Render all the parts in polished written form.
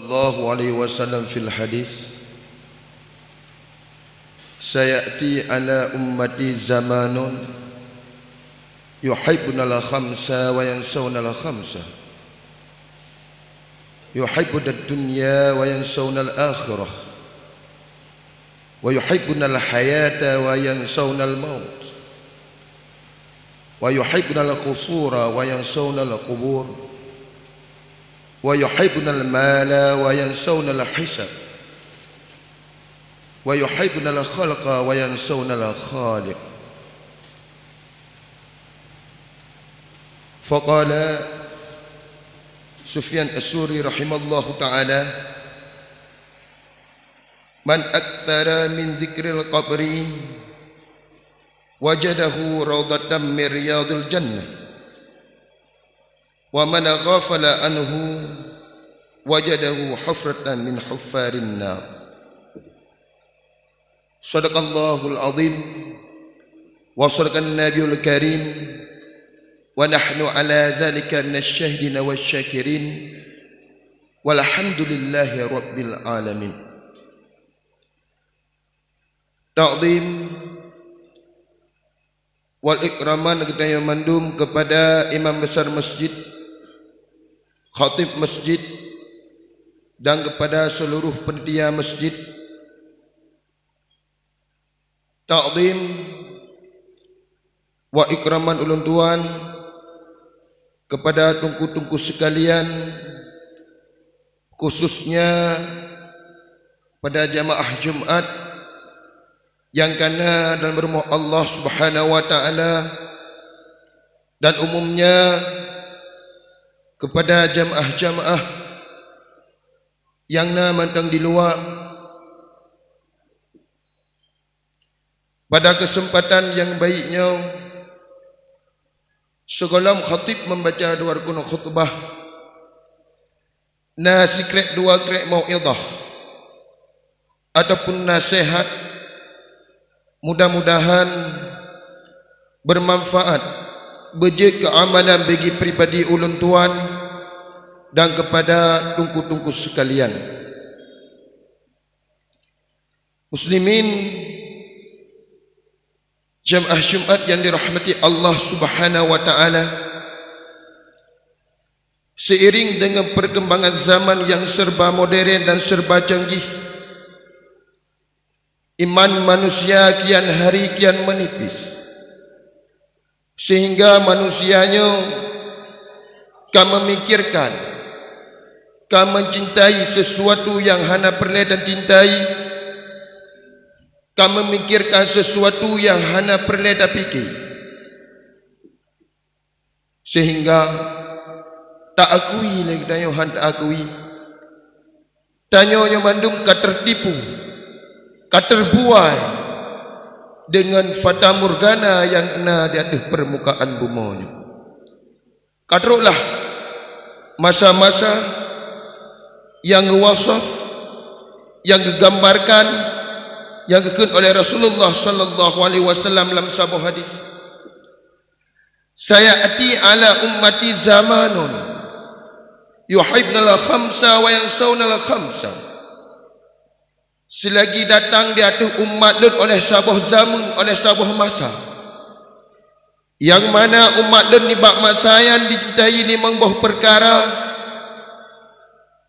sallallahu alaihi wasallam fil hadis, sayati ala ummati zamanun yuhibbuna al khamsa wa yansawna al khamsa, yuhibbuna ad-dunya wa yansawna al akhirah, wa yuhibbuna al hayata wa yansawna al maut, wa yuhibbuna al qusura wa yansawna al qubur, wa yuhibbuna al mala wa yansawna al hisab, wa yuhibbuna al khalqa wa yansawna al khaliq. Faqala Sufyan As-Suri rahimallahu ta'ala, man akthara min dzikril qabri wajadahu rawdatan min riyadil jannah, wa man ghafala anhu wajadahu hufratan min huffarin nar. Sadaqallahul azim wa sadaqan nabiyul karim, wa nahnu ala dhalika minasyahidin wasyakirin, walhamdulillahi rabbil alamin. Ta'zim wal ikraman kita mandum kepada imam besar masjid, khatib masjid, dan kepada seluruh panitia masjid. Ta'zim wa ikraman ulun tuan kepada tungku-tungku sekalian, khususnya pada jamaah Jumat yang kena dalam rumah Allah Subhanahu wa taala, dan umumnya kepada jamaah-jamaah yang mantang di luar. Pada kesempatan yang baiknya, sebelum khatib membaca dua rukun khutbah, nasikrek dua krek mau'idah ataupun nasihat, mudah-mudahan bermanfaat, bejik keamanan bagi pribadi ulun tuan dan kepada tungku-tungku sekalian. Muslimin jamaah Jumat yang dirahmati Allah Subhanahu wa taala, seiring dengan perkembangan zaman yang serba modern dan serba canggih, iman manusia kian hari kian menipis, sehingga manusianya kan memikirkan, kan mencintai sesuatu yang hana perlu dan cintai, kan memikirkan sesuatu yang hana perlu dan fikir, sehingga tak akui lagi dan yang tak akui, tanya yang mandum kan tertipu, kan terbuai dengan fata morgana yang kena di atas permukaan bumi. Kadruklah masa-masa yang wasaf, yang digambarkan, yang dikatakan oleh Rasulullah sallallahu alaihi wasallam dalam sebuah hadis, sayati ala ummati zamanun yuhibbuna al khamsa wa yansawna al khamsa. Selagi datang di atas umat dan oleh sebuah zaman, oleh sebuah masa, yang mana umat dan nibak masa yang dicintai 5 buah perkara,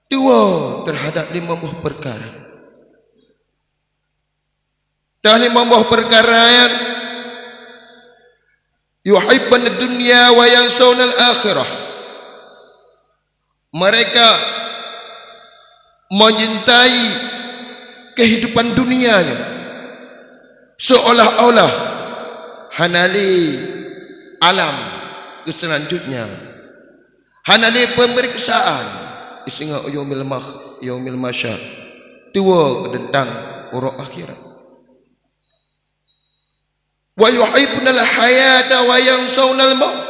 dua terhadap 5 buah perkara. Dan 5 buah perkara yang yuhibbuna dunya wa yansawna al akhirah, mereka mencintai kehidupan dunianya seolah-olah hanali alam keselanjutnya, hanali pemeriksaan isinga yaumil masyar, tua tentang urut akhirat. Wa yuhibbuna al hayata wa yansawna al maut,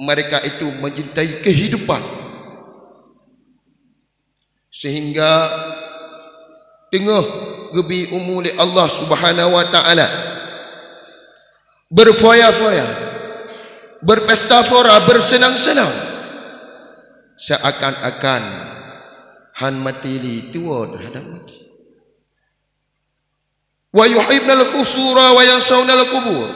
mereka itu mencintai kehidupan, sehingga tengah gebi umuli Allah Subhanahu wa taala berfoya-foya, berpesta fora, bersenang-senang, seakan-akan han mati li tua terhadap mati. Wa yuhibbuna al-qusura wa yansawna al-qubur.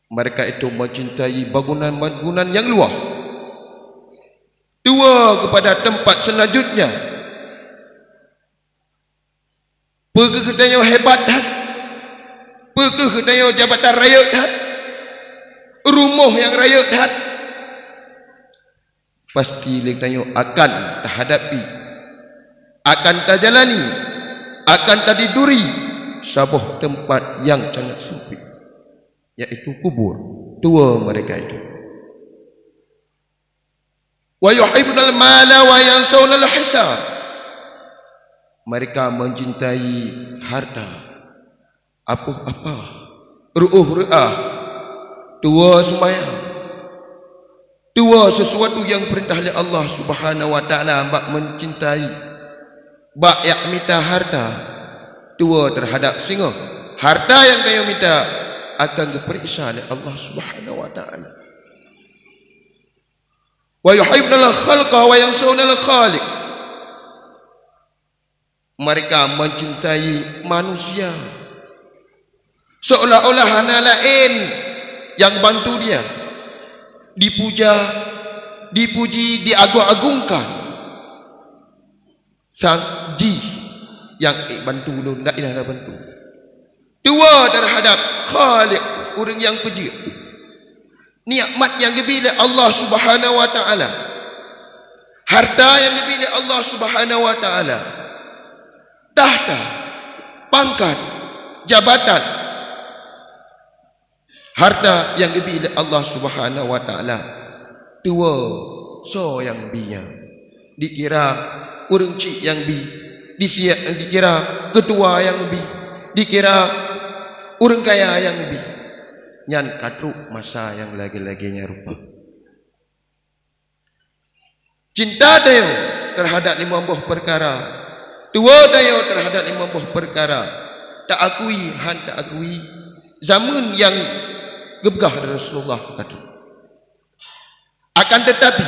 Mereka itu mencintai bangunan-bangunan yang luar, tua kepada tempat selanjutnya. Pergi ke tanya hebat dah, pergi ke tanya jabatan raya dah, rumah yang raya dah, pasti lek tanya akan terhadapi, akan terjalani, akan terdiduri sebuah tempat yang sangat sempit, yaitu kubur tua mereka itu. Wa yuhibbunal mala wa yansawna al-hisab. Mereka mencintai harta, apa-apa, ru'ah, tua sembahyang, tua sesuatu yang perintah oleh Allah Subhanahu wa taala, bak mencintai, bak yak minta harta, tua terhadap singa. Harta yang kamu minta akan diperiksa oleh Allah Subhanahu wa taala. Wa yuhibbunal khalqa wa yansawna al-khaliq. Mereka mencintai manusia seolah-olah hana lain yang bantu dia, dipuja, dipuji, diagung-agungkan. Sang ji yang bantu lu ndak ina bantu. Dua terhadap Khaliq, orang yang puji. Nikmat yang diberi Allah Subhanahu wa taala. Harta yang diberi Allah Subhanahu wa taala. Tahta, pangkat, jabatan, harta yang diberi oleh Allah Subhanahu wa taala. Tua so yang binya dikira orang cik yang bi, dikira ketua yang bi, dikira orang kaya yang bi. Nyan katruk masa yang lagi-laginya rupa. Cinta dia terhadap 50 perkara, tua dayo terhadap 50 perkara, tak akui, han tak akui. Zaman yang gebgah dari Rasulullah kata. Akan tetapi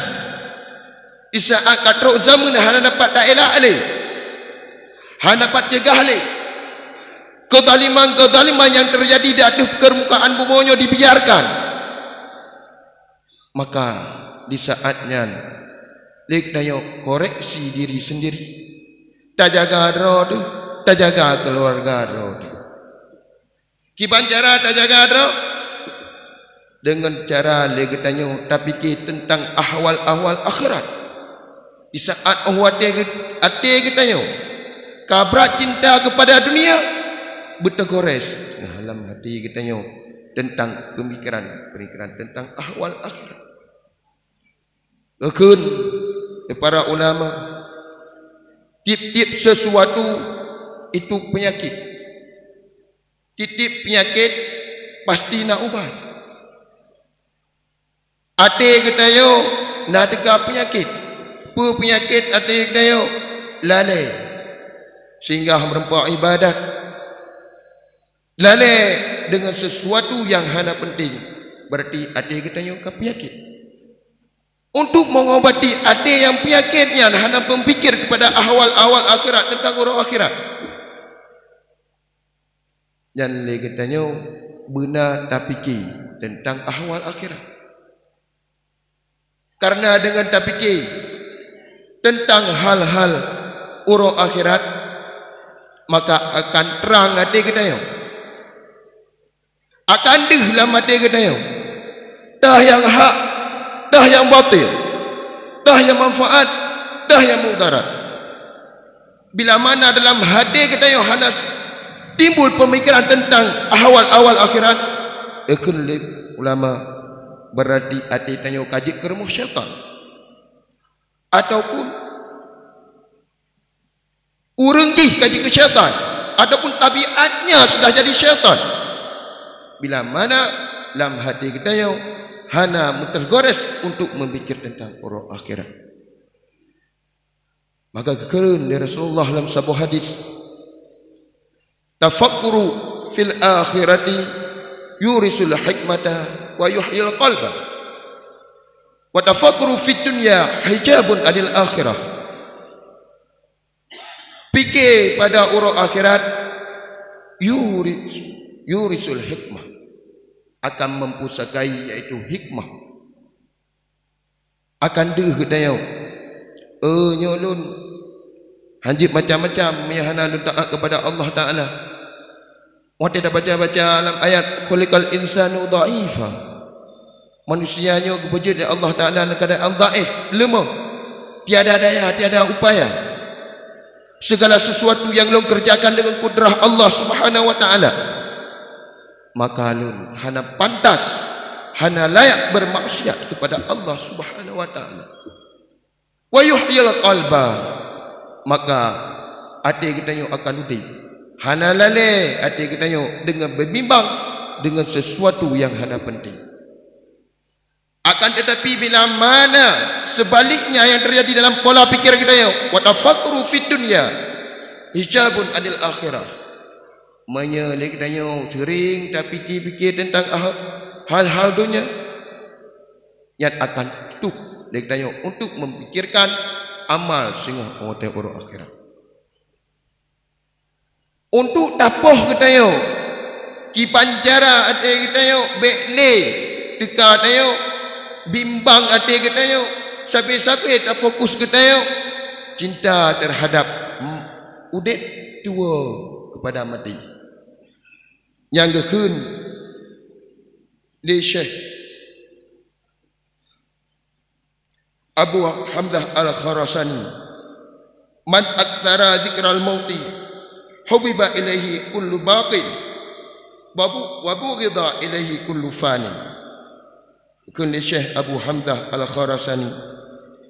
di saat katrok zaman han dapat tak elak le, han dapat cegah le, kezaliman yang terjadi di atas permukaan bumi dibiarkan, maka di saatnya lek dayo koreksi diri sendiri. Tak jaga roh, tak jaga keluarga roh. Kiban cara tak jaga roh dengan cara lagi tanya tapi tentang ahwal-ahwal akhirat. Di saat hati kita tanya kabrat cinta kepada dunia bertegores dalam hati kita tanya tentang pemikiran tentang ahwal akhirat. Kekun para ulama, tip-tip sesuatu itu penyakit. Tip-tip penyakit pasti nak ubat. Ate kita yo nak tegak penyakit. Penyakit ate kita yo lalai. Sehingga merempak ibadat. Lalai dengan sesuatu yang hana penting. Berarti ate kita yo ke penyakit. Untuk mengobati hati yang penyakitnya, hana berpikir kepada ahwal-ahwal akhirat, tentang urus akhirat. Dan lagi tanya benar tak fikir tentang ahwal akhirat. Karena dengan tak fikir tentang hal-hal urus akhirat, maka akan terang hati kita yo. Akan dalam hati kita yo. Dah yang hak, dah yang batil, dah yang manfaat, dah yang mudarat. Bila mana dalam hati kita yang hanas timbul pemikiran tentang ahwal-ahwal akhirat, ekunlib ulama berarti hati tanya kaji kerumuh syaitan, ataupun urenggi kaji ke syaitan, ataupun tabiatnya sudah jadi syaitan. Bila mana dalam hati kita yang hana tergores untuk memikir tentang urus akhirat, maka kekeren dari Rasulullah dalam sebuah hadis, tafakkuru fil akhirati yurisul hikmata wa yuhyil qalba wa tafakkuru fid dunya hijabun adil akhirah Fikir pada urut akhirat, yurisul hikmah, akan mempusakai iaitu hikmah. Akan deh dayo nyolun hanjib macam-macam meyahana lu taat kepada Allah Taala. Wate dah baca-baca dalam ayat khuliqal insanu dha'ifa. Manusianya kebeja dari Allah Taala dalam keadaan dhaif, lemah. Tiada daya, tiada upaya. Segala sesuatu yang lu kerjakan dengan kudrah Allah Subhanahu wa taala, maka lu hana pantas, hana layak bermaksiat kepada Allah Subhanahu wa taala. Wa yuhyil qalba, maka hati kita nyo akan udip. Hana lale hati kita nyo dengan berbimbang dengan sesuatu yang hana penting. Akan tetapi bila mana sebaliknya yang terjadi dalam pola pikir kita nyo, wa tafakuru fid dunya hijabun adil akhirah. Menyelek kita nyo sering tak fikir-fikir tentang hal-hal dunia yang akan tutup kita nyo untuk memikirkan amal sehingga orang akhirat. Untuk tapoh kita yo kipancara ate kita yo bekle tika kita yo bimbang ate kita yo sampai-sampai tak fokus kita yo cinta terhadap udip tua kepada mati. Yang keun di Syekh Abu Hamzah Al-Kharasani, man aktsara dzikral mauti hubiba ilaihi kullu baqin wa bughidha ilaihi kullu fanin. Kun Syekh Abu Hamzah Al-Kharasani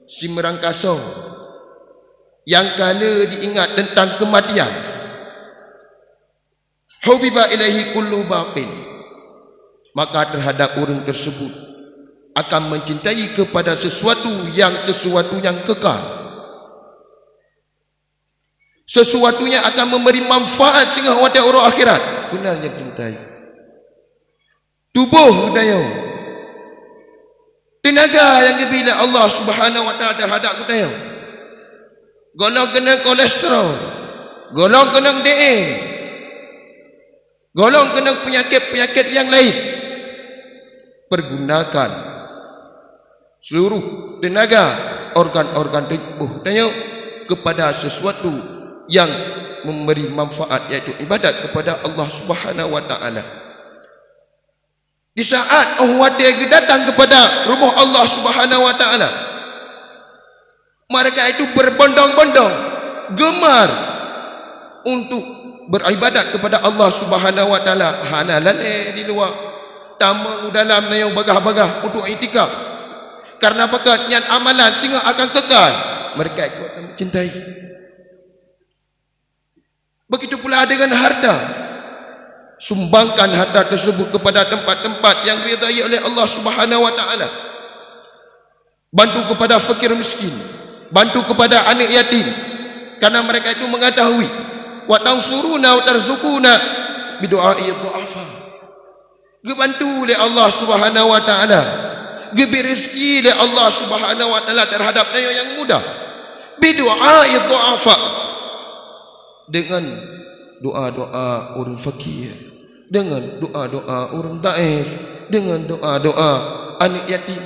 si merangkaso yang kala diingat tentang kematian, hubiba ilaihi kullu baqin, maka terhadap orang tersebut akan mencintai kepada sesuatu yang kekal, sesuatunya akan memberi manfaat sehingga pada orang akhirat. Gunanya cintai tubuh dayo, tenaga yang diberi Allah Subhanahu wa taala terhadap kita, golong kena kolesterol, golong kena DM, golong kena penyakit-penyakit yang lain. Pergunakan seluruh tenaga organ-organ tubuh dayo kepada sesuatu yang memberi manfaat, yaitu ibadat kepada Allah Subhanahu wa taala. Di saat orang datang kepada rumah Allah Subhanahu wa taala, mereka itu berbondong-bondong gemar untuk beribadat kepada Allah Subhanahu wa taala. Hana lale di luar, tamu dalam yang bagah-bagah untuk iktikaf. Karena pakatnya amalan sehingga akan kekal, mereka itu akan mencintai. Begitu pula dengan harta. Sumbangkan harta tersebut kepada tempat-tempat yang diridai oleh Allah Subhanahu wa taala. Bantu kepada fakir miskin, bantu kepada anak yatim, karena mereka itu mengetahui wa tansuruna wa tarzukuna bidu'ai dhu'afa. Gebantu oleh Allah Subhanahu wa taala, geberi rezeki oleh Allah Subhanahu wa taala terhadap dia yang mudah. Bidu'ai dhu'afa, dengan doa-doa orang fakir, dengan doa-doa orang dhaif, dengan doa-doa anak yatim.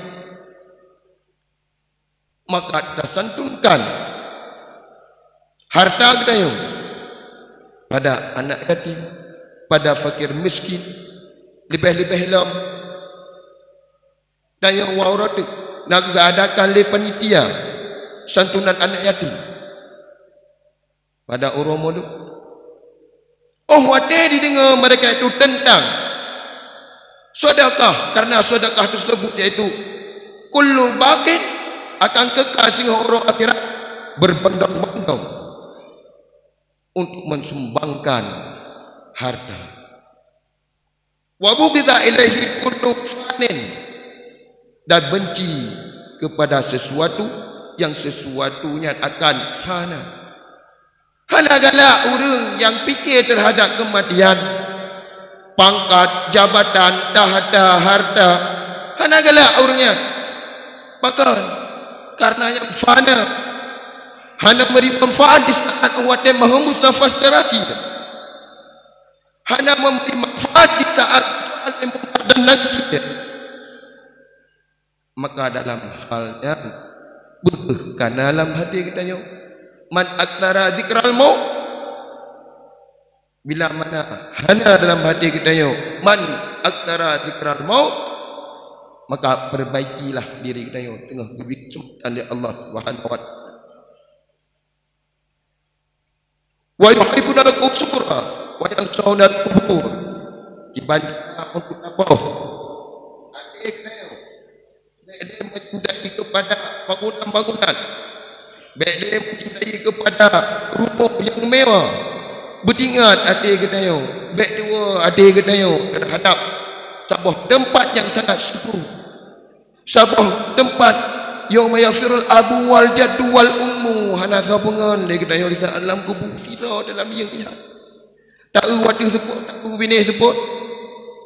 Maka tersantunkan harta kita pada anak yatim, pada fakir miskin, lebih-lebih lam. Dan yang warat nak adakan le panitia santunan anak yatim pada orang muda. Oh, wate didengar mereka itu tentang sedekah, karena sedekah tersebut yaitu kullu baqin, akan kekal sehingga orang akhirat, berbondong-bondong untuk mensumbangkan harta. Wa bughidha ilaihi kullu fanin, dan benci kepada sesuatu yang sesuatunya akan fana. Hanagala orang yang fikir terhadap kematian, pangkat, jabatan, tahta, harta, hanagala orangnya, bahkan karena yang fana, Hana memberi manfaat di saat awak menghembus nafas terakhir. Hana memberi manfaat di saat dan lagi. Maka dalam halnya karena dalam hati kita yo man aktara zikral maut, bila mana hana dalam hati kita yo man aktara zikral maut, maka perbaikilah diri kita yo tengah diberi kesempatan oleh Allah Subhanahu wa taala. Wa yuhibbuna al-qusura wa yansawna al-qubur. Dibanyak untuk apa? Adik kita yo dia mencintai kepada bangunan-bangunan, dia mencintai kepada rumah yang mewah. Beringat adik kita yo, dua adik kita yo terhadap sebuah tempat yang sangat seru, sebuah tempat yang mayafirul abu wal jaddu wal ummu hana sabungan dia kita yo di alam kubur sira dalam yang lihat. Tak wadu sebut, tak bini sebut,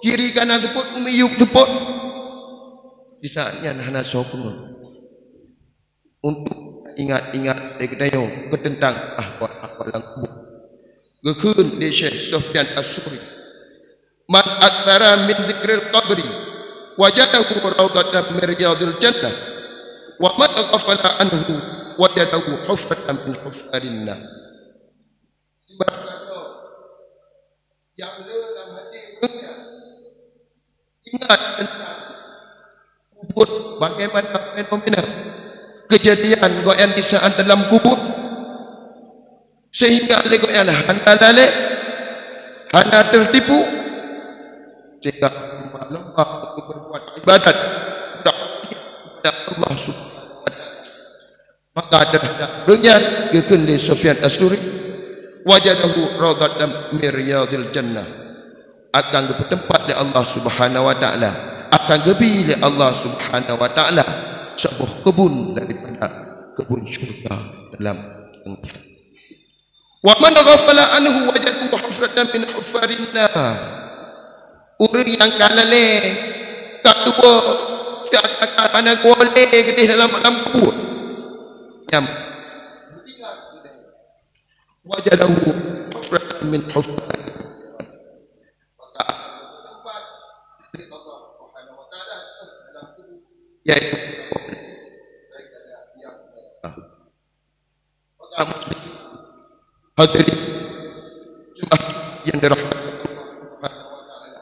kiri kanan sebut, umiyub sebut. Di saatnya hana sabungan untuk ingat-ingat dia kita yo tentang ahwal alam kubur. Gekun di Syekh Sufyan As-Suri, man aktsara min dzikril qabri wajadahu rawdatan min riyadil jannah wa man ghafala anhu wajadahu hufratan min hufarin nar. Sebarkasa yang dalam hati dunia ingat tentang kubur, bagaimana fenomena kejadian goyan di saat dalam kubur, sehingga legoyan hana lale, hana tertipu, sehingga lembah untuk berbuat ibadat kepada Allah Subhanahu wa taala. Maka terhadap dunia gekende Sufyan As-Suri wajadahu rawdatan min riyadil jannah, akan bertempat di Allah Subhanahu wa taala, akan gebi di Allah Subhanahu wa taala sebuah kebun daripada kebun syurga dalam dunia. Wa man ghafala anhu wajadu hufratan min hufarin nar. Orang yang kalale tak tua tak mana boleh ke dalam alam kubur yang wajadahu hufratan min hufarin, maka tempat dari Allah Subhanahu wa taala dalam kubur yaitu yang maka hadirin jemaah yang dirahmati Allah Subhanahu wa taala,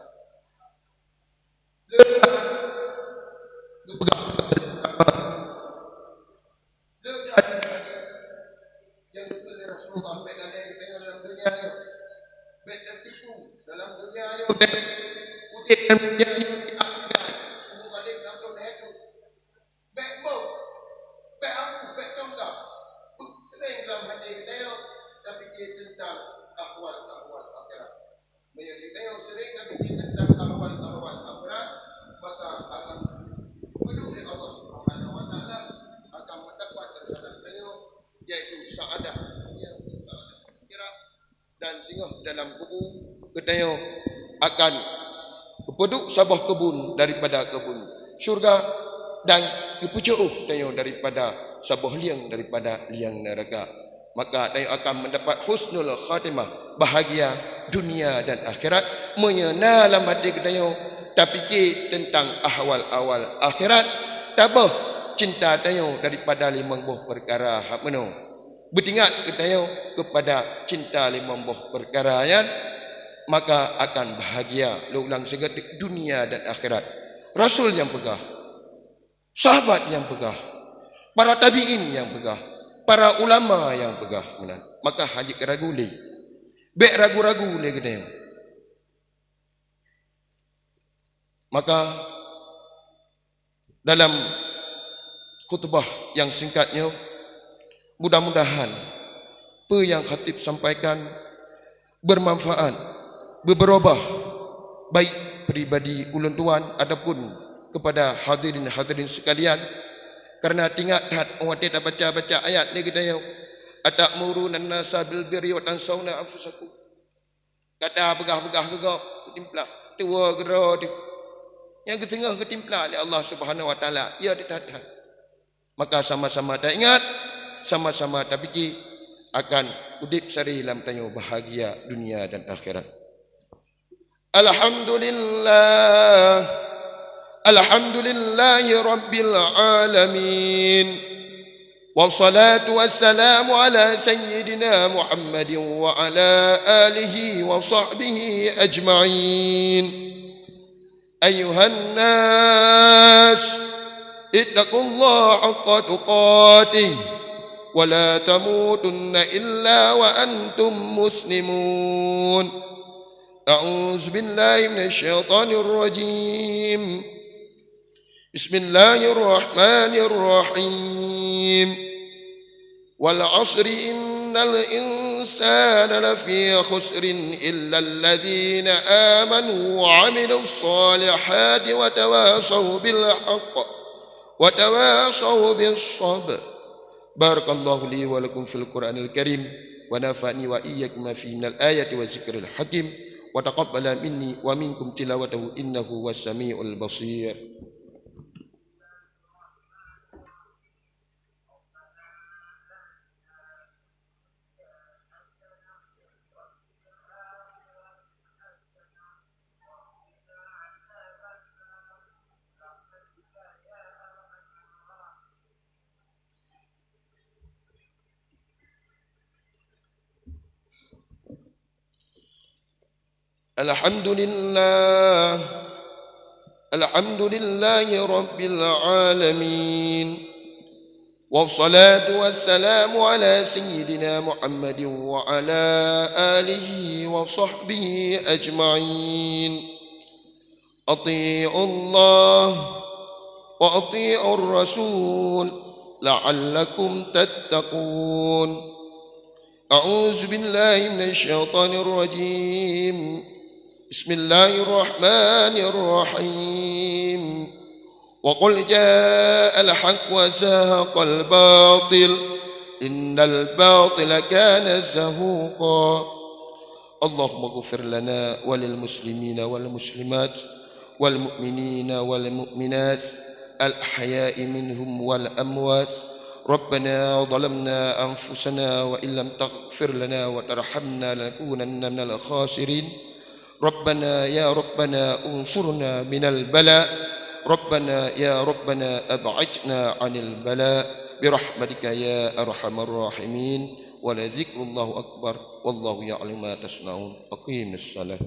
yang ditulis Rasulullah dalam dunia yo, baik tertipu dalam dunia yo, baik dalam dunia yo si akhirat, balik dalam itu, baik mau, baik aku, baik tongkak, sering dalam hati kita yo. Tapi dia tentang ahwal akhirat. Bila kita sering tapi dia tentang ahwal akhirat, maka akan peduli Allah Subhanahu wa taala, akan mendapat terhadap beliau yaitu saadah yang saadah akhirat, dan sehingga dalam kubur kita akan berpeduk sebuah kebun daripada kebun syurga, dan kepucuk daripada sebuah liang daripada liang neraka. Maka dia akan mendapat husnul khatimah, bahagia dunia dan akhirat. Menyenal dalam hati kita tak fikir tentang ahwal akhirat, tabah cinta tayo daripada limang buah perkara hak meno. Bertingat kita kepada cinta limang buah perkara yang maka akan bahagia ulang segetik dunia dan akhirat. Rasul yang pegah, sahabat yang pegah, para tabi'in yang pegah, para ulama yang pegah menan. Maka haji keragu le, bek ragu-ragu le kita. Maka dalam khutbah yang singkatnya, mudah-mudahan apa yang khatib sampaikan bermanfaat, berubah baik pribadi ulun tuan ataupun kepada hadirin sekalian. Karena tinggal orang tidak baca ayat ni kita yo, atamuruna an-nasa bil birri wa tansawna anfusakum. Kata begah-begah gegap ketimplah tua gero yang ketengah ketimplah oleh Allah Subhanahu wa taala, ia ditata. Maka sama-sama tak ingat sama-sama tapi ki akan udip sari lam tanyo bahagia dunia dan akhirat. Alhamdulillah, alhamdulillahi rabbil alamin. Wassalatu wassalamu ala sayyidina Muhammadin wa ala alihi wa sahbihi ajma'in. Ayuhan nas, ittaqullaha haqqa tuqatih wa la tamutunna illa wa antum muslimun. A'udzu billahi minasy syaithanir rajim. Bismillahirrahmanirrahim. Wal 'asri innal insana lafi khusrin illa alladhina amanu wa 'amilus solihati wa tawasaw bil haqq wa tawasaw bis sabr. Barakallahu li wa lakum fil Qur'anil Karim wa nafa'ni wa iyyakum fi minal ayati wa zikril hakim wa taqabbala minni wa minkum tilawatahu innahu was-sami'ul basir. Alhamdulillah, alhamdulillahi rabbil alamin. Wassalatu wassalamu ala sayyidina Muhammadin wa ala alihi wa sahbihi ajma'in. Ati'u Allah wa ati'u Rasul la'allakum tattaqun. A'udzu billahi minasy syaithanir rajim. Bismillahirrahmanirrahim. Wa qul ja'al haqq wa zahaqal batil innal batila kana zahuqa. Allahumma ighfir lana walil muslimina wal muslimat wal mu'minina wal mu'minat al ahya'i minhum wal amwat. Rabbana zalamna anfusana wa illam taghfir lana wa tarhamna lanakunanna minal khasirin. Rabbana ya Rabbana unsurna minal bala. Rabbana ya Rabbana ab'idna 'anil bala birahmatika ya arhamar rahimin. Wa la dzikrullahu akbar wallahu ya'lamu ma tasna'un. Aqimis salah.